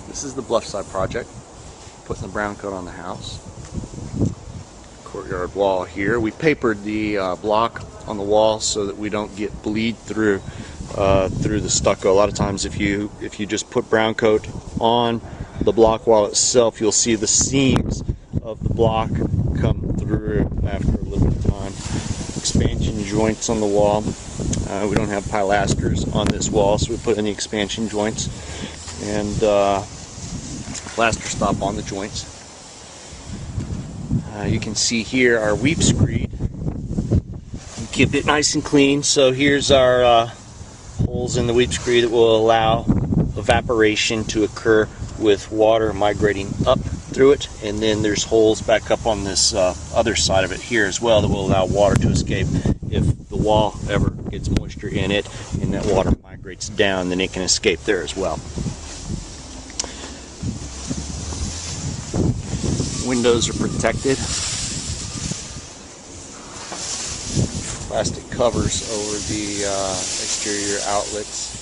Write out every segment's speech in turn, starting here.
This is the Bluffside Project, putting the brown coat on the house. Courtyard wall here. We papered the block on the wall so that we don't get bleed through the stucco. A lot of times if you just put brown coat on the block wall itself, you'll see the seams of the block come through after a little bit of time. Expansion joints on the wall. We don't have pilasters on this wall, so we put in the expansion joints and plaster stop on the joints. You can see here our weep screed. Keep it nice and clean. So here's our holes in the weep screed that will allow evaporation to occur with water migrating up through it, and then there's holes back up on this other side of it here as well that will allow water to escape. If the wall ever gets moisture in it and that water migrates down, then it can escape there as well. Windows are protected. Plastic covers over the exterior outlets.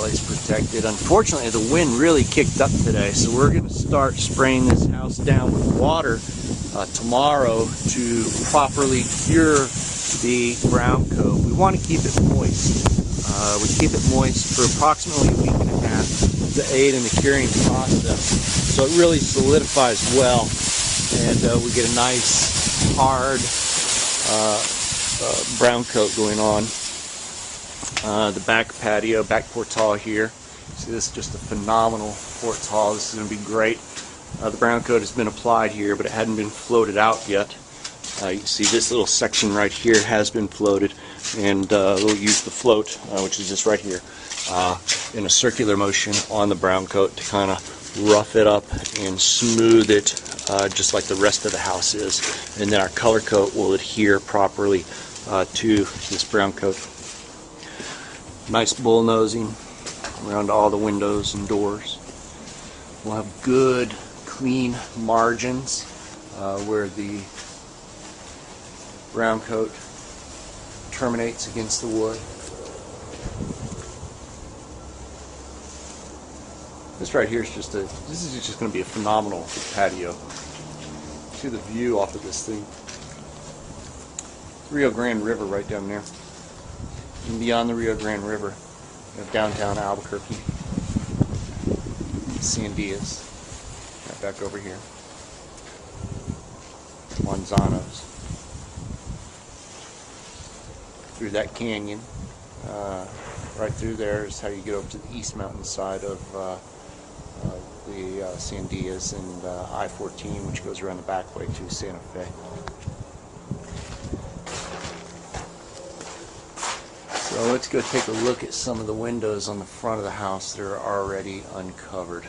It's protected. Unfortunately, the wind really kicked up today, so we're going to start spraying this house down with water tomorrow to properly cure the brown coat. We want to keep it moist. We keep it moist for approximately a week and a half to aid in the curing process, so it really solidifies well, and we get a nice hard brown coat going on. The back patio, back portal here. See, this is just a phenomenal portal. This is going to be great. The brown coat has been applied here, but it hadn't been floated out yet. You can see this little section right here has been floated, and we'll use the float, which is just right here, in a circular motion on the brown coat to kind of rough it up and smooth it, just like the rest of the house is. And then our color coat will adhere properly to this brown coat. Nice bullnosing around all the windows and doors. We'll have good, clean margins where the brown coat terminates against the wood. This right here is just this is just going to be a phenomenal patio. See the view off of this thing. Rio Grande River right down there. And beyond the Rio Grande River, you have downtown Albuquerque, Sandias, right back over here, Manzanos. Through that canyon, right through there is how you get over to the east mountain side of the Sandias, and I-14, which goes around the back way to Santa Fe. So let's go take a look at some of the windows on the front of the house that are already uncovered.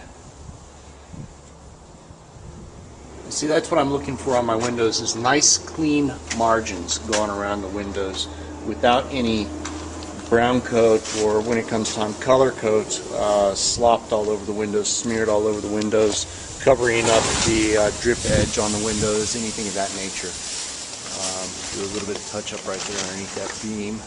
See, that's what I'm looking for on my windows, is nice clean margins going around the windows without any brown coat, or when it comes time, color coat slopped all over the windows, smeared all over the windows, covering up the drip edge on the windows, anything of that nature. Do a little bit of touch up right there underneath that beam.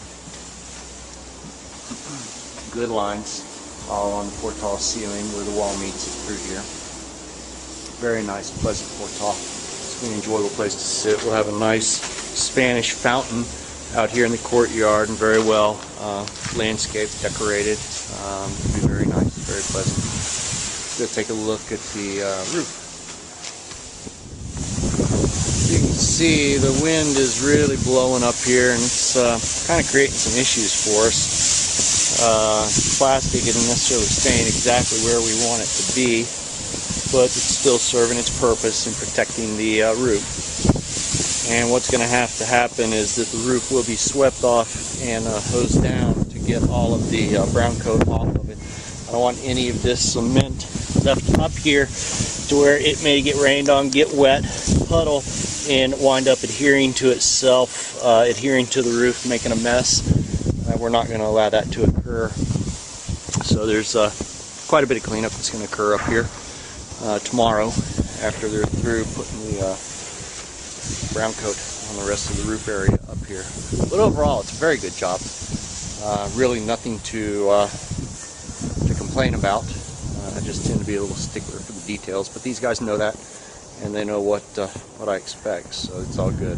Good lines all on the portal ceiling where the wall meets it through here. Very nice, pleasant portal. It's an enjoyable place to sit. We'll have a nice Spanish fountain out here in the courtyard, and very well landscaped, decorated. It'll be very nice, very pleasant. Let's go take a look at the roof. You can see the wind is really blowing up here, and it's kind of creating some issues for us. Plastic isn't necessarily staying exactly where we want it to be, but it's still serving its purpose in protecting the roof. And what's going to happen is that the roof will be swept off and hosed down to get all of the brown coat off of it. I don't want any of this cement left up here to where it may get rained on, get wet, puddle, and wind up adhering to itself, adhering to the roof, making a mess. We're not going to allow that to occur. So there's quite a bit of cleanup that's going to occur up here tomorrow after they're through putting the brown coat on the rest of the roof area up here. But overall, it's a very good job. Really nothing to complain complain about. I just tend to be a little stickler for the details, but these guys know that, and they know what I expect, so it's all good.